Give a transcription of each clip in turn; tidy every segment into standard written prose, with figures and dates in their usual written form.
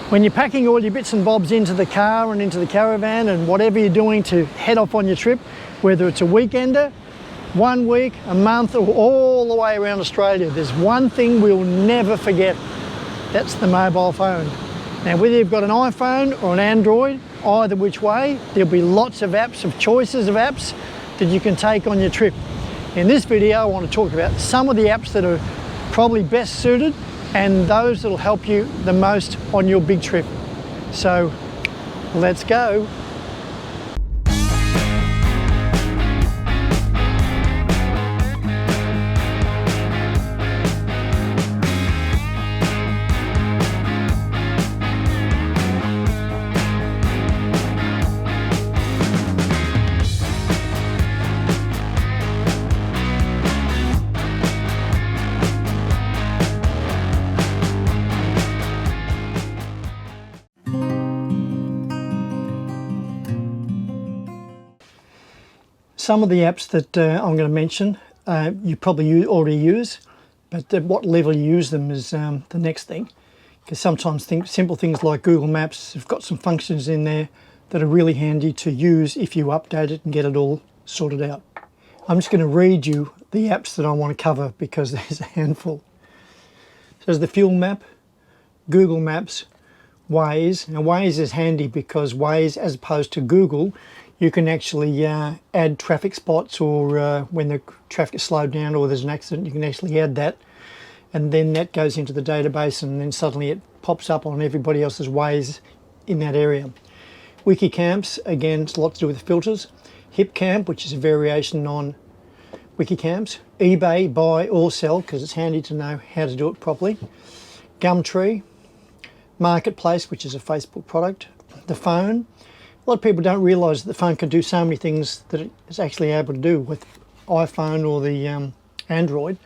When you're packing all your bits and bobs into the car and into the caravan and whatever you're doing to head off on your trip, whether it's a weekender, 1 week, a month, or all the way around Australia, there's one thing we'll never forget. That's the mobile phone. Now, whether you've got an iPhone or an Android, either which way, there'll be lots of apps, of choices of apps that you can take on your trip. In this video, I want to talk about some of the apps that are probably best suited and those that will help you the most on your big trip. So, let's go. Some of the apps that I'm going to mention, you probably already use, but at what level you use them is the next thing. Because sometimes simple things like Google Maps have got some functions in there that are really handy to use if you update it and get it all sorted out. I'm just going to read you the apps that I want to cover because there's a handful. So there's the Fuel Map, Google Maps, Waze. Now Waze is handy because Waze, as opposed to Google, you can actually add traffic spots, or when the traffic is slowed down or there's an accident, you can actually add that, and then that goes into the database, and then suddenly it pops up on everybody else's Waze in that area. WikiCamps, again, it's a lot to do with filters. HipCamp, which is a variation on WikiCamps. eBay, buy or sell, because it's handy to know how to do it properly. Gumtree. Marketplace, which is a Facebook product. The phone. A lot of people don't realise that the phone can do so many things that it's actually able to do with iPhone or the Android.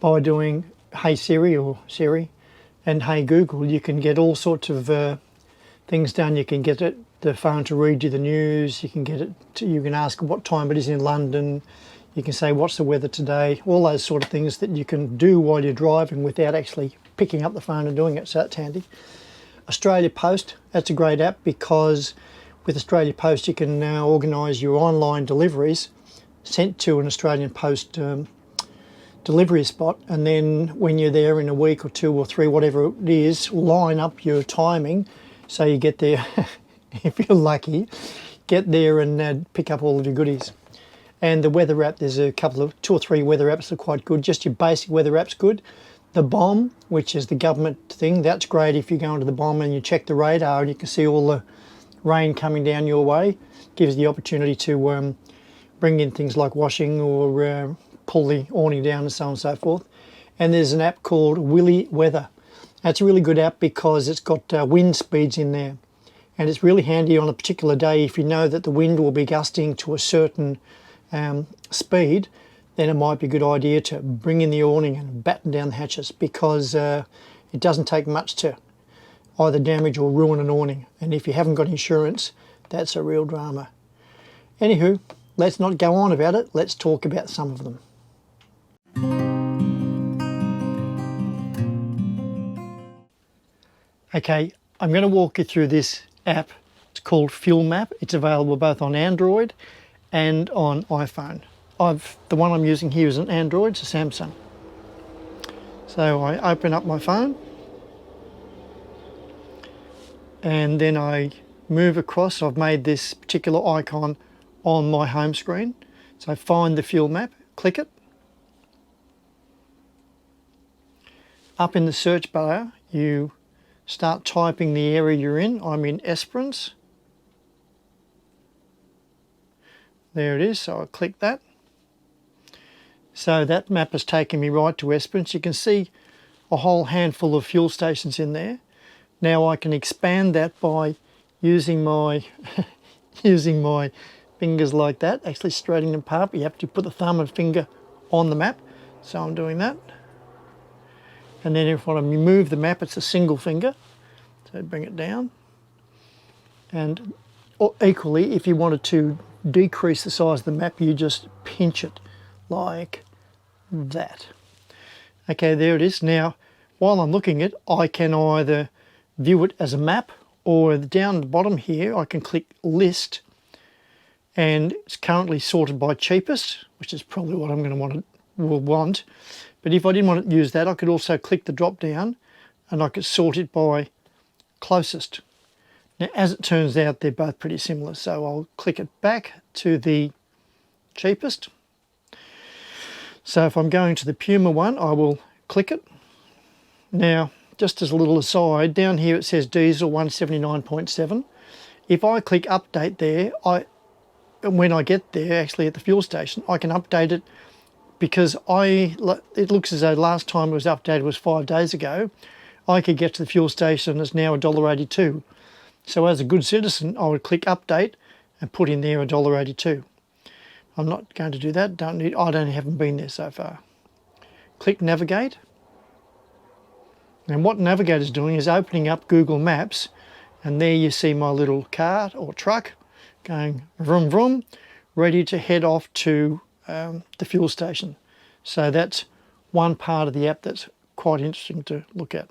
By doing Hey Siri or Siri and Hey Google, you can get all sorts of things done. You can get the phone to read you the news. You can get it you can ask what time it is in London. You can say what's the weather today. All those sort of things that you can do while you're driving without actually picking up the phone and doing it. So that's handy. Australia Post, that's a great app because with Australia Post, you can now organise your online deliveries sent to an Australian Post delivery spot, and then when you're there in a week or 2 or 3, whatever it is, line up your timing so you get there, if you're lucky, get there and pick up all of your goodies. And the weather app, there's a couple of 2 or 3 weather apps that are quite good. Just your basic weather app's good. The Bomb, which is the government thing, that's great if you go into the Bomb and you check the radar and you can see all the rain coming down your way. Gives the opportunity to bring in things like washing or pull the awning down and so on and so forth. And there's an app called Willy Weather. That's a really good app because it's got wind speeds in there, and it's really handy on a particular day. If you know that the wind will be gusting to a certain speed, then it might be a good idea to bring in the awning and batten down the hatches, because it doesn't take much to either damage or ruin an awning, and if you haven't got insurance, that's a real drama. Anywho, let's not go on about it, let's talk about some of them. Okay, I'm going to walk you through this app. It's called Fuel Map. It's available both on Android and on iPhone. The one I'm using here is an Android, it's a Samsung. So I open up my phone, and then I move across. I've made this particular icon on my home screen. So I find the Fuel Map, click it. Up in the search bar, you start typing the area you're in. I'm in Esperance. There it is, so I click that. So that map has taken me right to Esperance. You can see a whole handful of fuel stations in there. Now I can expand that by using my using my fingers like that, actually straightening them apart. You have to put the thumb and finger on the map, so I'm doing that. And then if I move the map, it's a single finger, so bring it down. And equally, if you wanted to decrease the size of the map, you just pinch it like that. Okay, there it is. Now, while I'm looking at it, I can either view it as a map, or down the bottom here I can click list, and it's currently sorted by cheapest, which is probably what I'm going to want. But if I didn't want to use that, I could also click the drop down and I could sort it by closest. Now, as it turns out, they're both pretty similar, so I'll click it back to the cheapest. So if I'm going to the Puma one, I will click it. Now, just as a little aside, down here it says diesel 179.7. If I click update there, when I get there, actually at the fuel station, I can update it, because it looks as though last time it was updated was 5 days ago. I could get to the fuel station and it's now $1.82. So as a good citizen, I would click update and put in there $1.82. I'm not going to do that. I haven't been there so far. Click navigate. And what Navigate is doing is opening up Google Maps, and there you see my little car or truck going vroom vroom, ready to head off to the fuel station. So that's one part of the app that's quite interesting to look at.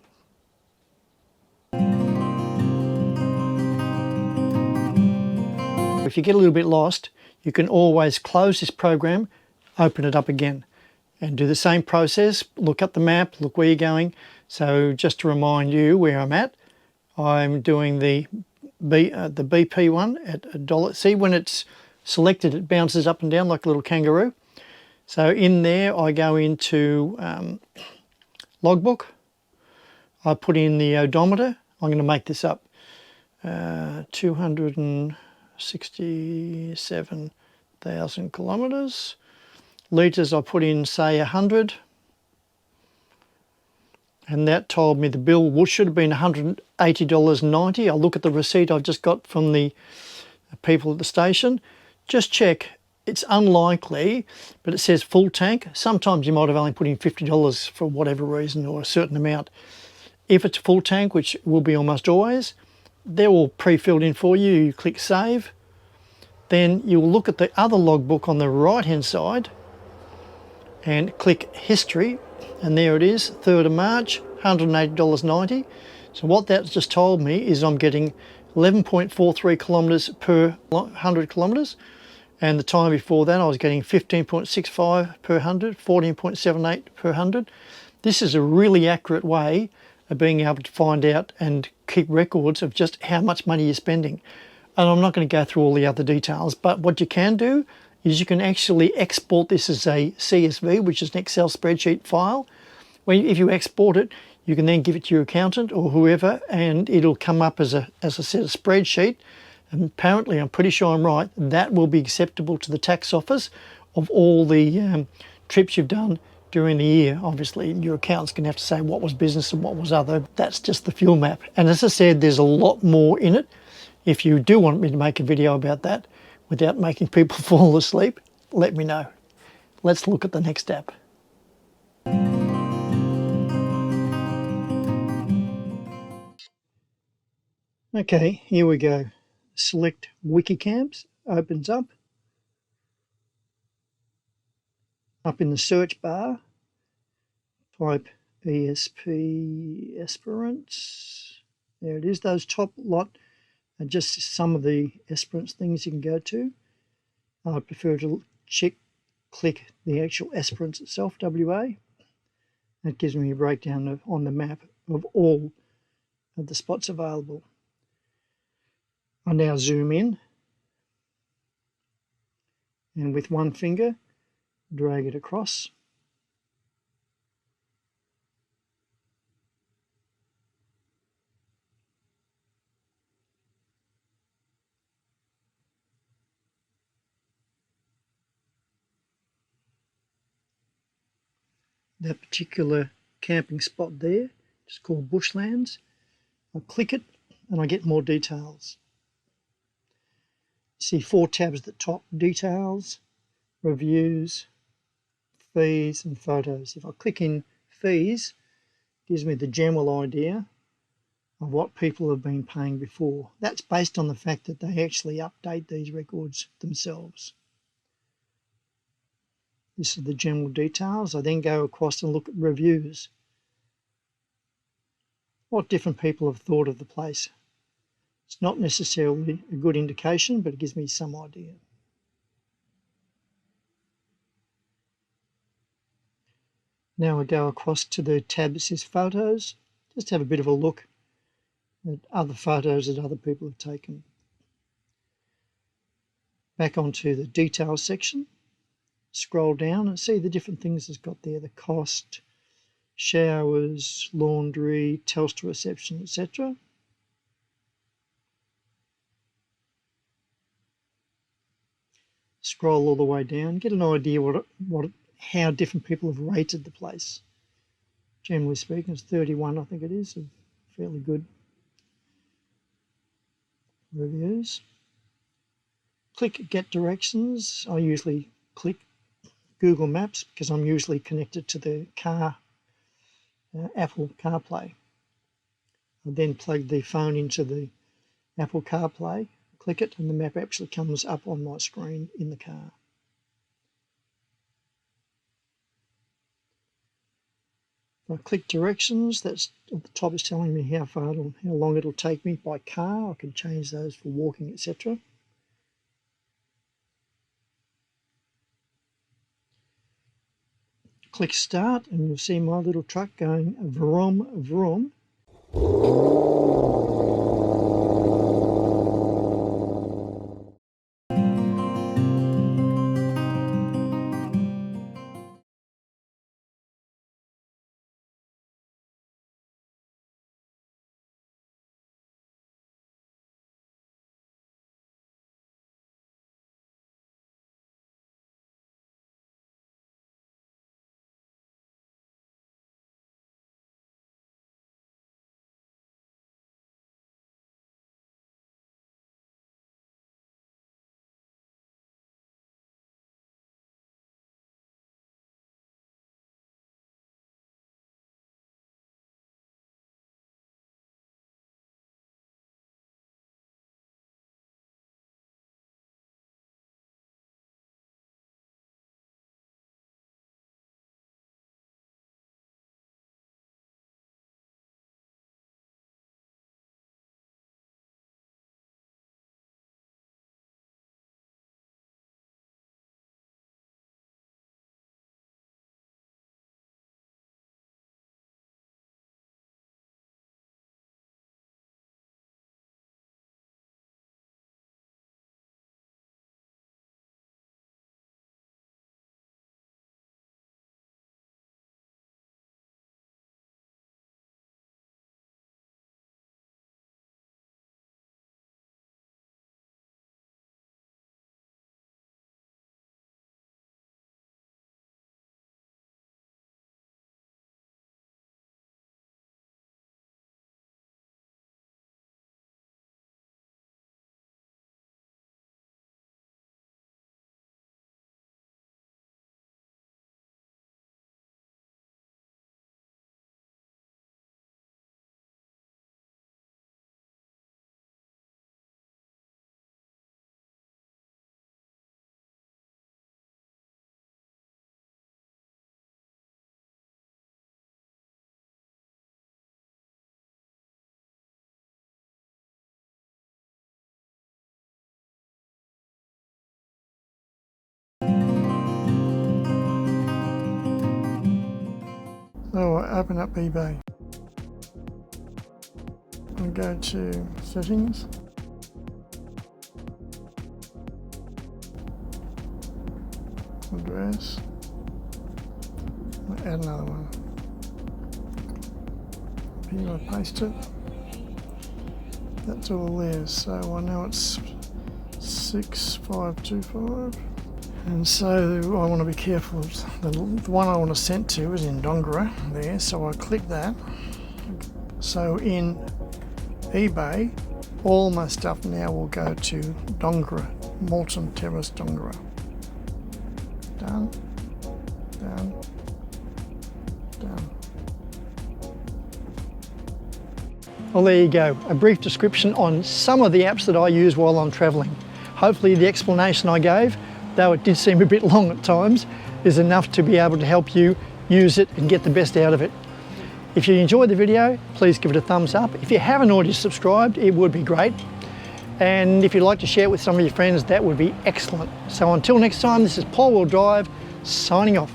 If you get a little bit lost, you can always close this program, open it up again, and do the same process. Look up the map, look where you're going. So just to remind you where I'm at, I'm doing the BP one at $1. See, when it's selected, it bounces up and down like a little kangaroo. So in there, I go into logbook. I put in the odometer. I'm going to make this up. 267,000 kilometres. Litres, I put in, say, 100. And that told me the bill should have been $180.90. I'll look at the receipt I've just got from the people at the station. Just check. It's unlikely, but it says full tank. Sometimes you might have only put in $50 for whatever reason, or a certain amount. If it's full tank, which will be almost always, they're all pre-filled in for you. You click save. Then you'll look at the other logbook on the right-hand side and click history. And there it is, 3rd of March, $180.90. So what that's just told me is I'm getting 11.43 kilometres per 100 kilometres. And the time before that I was getting 15.65 per 100, 14.78 per 100. This is a really accurate way of being able to find out and keep records of just how much money you're spending. And I'm not going to go through all the other details, but what you can do is you can actually export this as a CSV, which is an Excel spreadsheet file. If you export it, you can then give it to your accountant or whoever, and it'll come up as a spreadsheet. And apparently, I'm pretty sure I'm right, that will be acceptable to the tax office of all the trips you've done during the year. Obviously, your accountant's going to have to say what was business and what was other. That's just the fuel map. And as I said, there's a lot more in it. If you do want me to make a video about that without making people fall asleep, let me know. Let's look at the next app. Okay, here we go. Select WikiCamps, opens up. Up in the search bar, type ESP Esperance. There it is. Those top lot are just some of the Esperance things you can go to. I prefer to click the actual Esperance itself, WA. That gives me a breakdown on the map of all of the spots available. I now zoom in, and with one finger drag it across. That particular camping spot there is called Bushlands. I click it and I get more details. See 4 tabs at the top: details, reviews, fees and photos. If I click in fees, it gives me the general idea of what people have been paying before. That's based on the fact that they actually update these records themselves. This is the general details. I then go across and look at reviews. what different people have thought of the place. It's not necessarily a good indication, but it gives me some idea. Now I go across to the tab that says photos, just have a bit of a look at other photos that other people have taken. Back onto the details section, scroll down and see the different things it's got there, the cost, showers, laundry, Telstra reception, etc. Scroll all the way down, get an idea how different people have rated the place. Generally speaking, it's 31, I think it is, of fairly good reviews. Click Get Directions. I usually click Google Maps because I'm usually connected to the car, Apple CarPlay. I then plug the phone into the Apple CarPlay, click it, and the map actually comes up on my screen in the car. If I click directions, that's at the top is telling me how long it'll take me by car. I can change those for walking, etc. Click Start and you'll see my little truck going vroom vroom. So I open up eBay and go to settings. Address. I'll add another one. Here I paste it. That's all there. So I know it's 6525. And so I want to be careful. The one I want to send to is in Dundee there, so I click that. So in eBay, all my stuff now will go to Dundee, Molten Terrace Dundee. Done, done, done. Well, there you go, a brief description on some of the apps that I use while I'm travelling. Hopefully the explanation I gave, though it did seem a bit long at times, is enough to be able to help you use it and get the best out of it. If you enjoyed the video, please give it a thumbs up. If you haven't already subscribed, it would be great. And if you'd like to share it with some of your friends, that would be excellent. So until next time, this is Pole Wheel Drive, signing off.